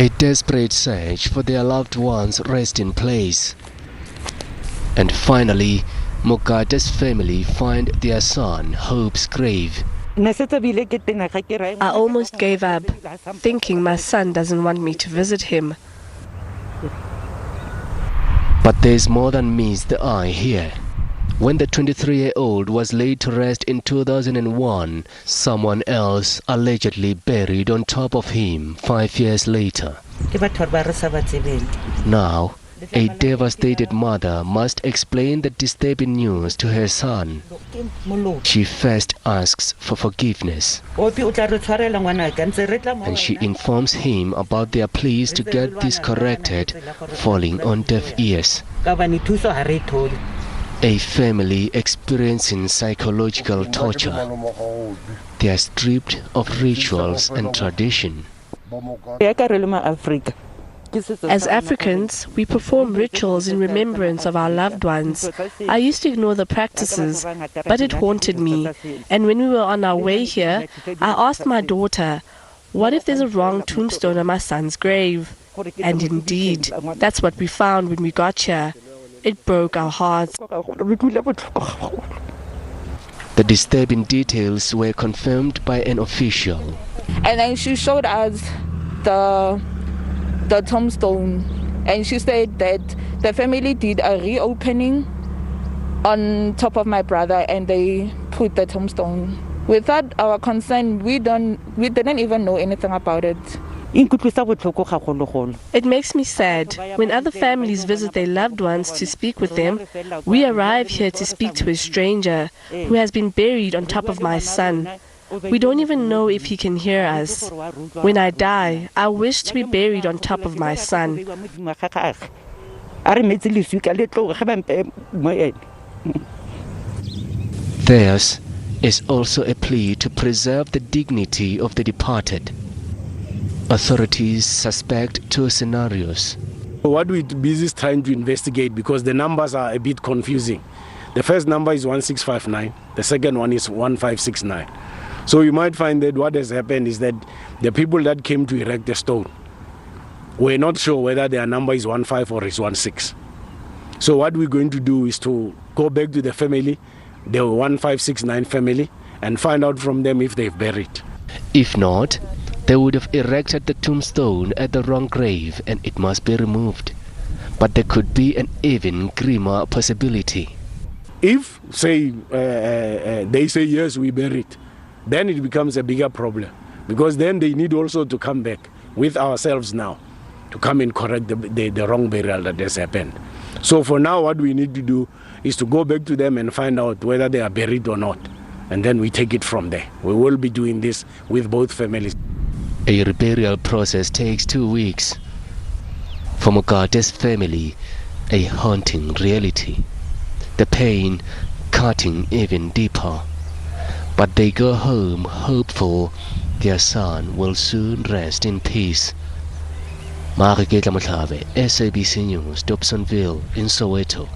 A desperate search for their loved ones rests in place. And finally, Mokate's family find their son Hope's grave. I almost gave up, thinking my son doesn't want me to visit him. But there's more than meets the eye here. When the 23-year-old was laid to rest in 2001, someone else allegedly buried on top of him 5 years later. Now, a devastated mother must explain the disturbing news to her son. She first asks for forgiveness, and she informs him about their pleas to get this corrected, falling on deaf ears. A family experiencing psychological torture. They are stripped of rituals and tradition. As Africans, we perform rituals in remembrance of our loved ones. I used to ignore the practices, but it haunted me. And when we were on our way here, I asked my daughter, what if there's a wrong tombstone on my son's grave? And indeed, that's what we found when we got here. It broke our hearts. The disturbing details were confirmed by an official. And then she showed us the tombstone, and she said that the family did a reopening on top of my brother and they put the tombstone. Without our consent, we didn't even know anything about it. It makes me sad. When other families visit their loved ones to speak with them, we arrive here to speak to a stranger who has been buried on top of my son. We don't even know if he can hear us. When I die, I wish to be buried on top of my son. Theirs is also a plea to preserve the dignity of the departed. Authorities suspect two scenarios. What we're busy is trying to investigate because the numbers are a bit confusing. The first number is 1659, the second one is 1569. So you might find that what has happened is that the people that came to erect the stone were not sure whether their number is 15 or is 16. So what we're going to do is to go back to the family, the 1569 family, and find out from them if they've buried. If not, they would have erected the tombstone at the wrong grave and it must be removed. But there could be an even grimmer possibility. If, say, they say yes, we buried, then it becomes a bigger problem, because then they need also to come back with ourselves now to come and correct the wrong burial that has happened. So for now, what we need to do is to go back to them and find out whether they are buried or not, and then we take it from there. We will be doing this with both families. A reburial process takes 2 weeks. For Mokate's family, a haunting reality. The pain cutting even deeper. But they go home hopeful their son will soon rest in peace. Maageketla Mohlabe, SABC News, Dobsonville in Soweto.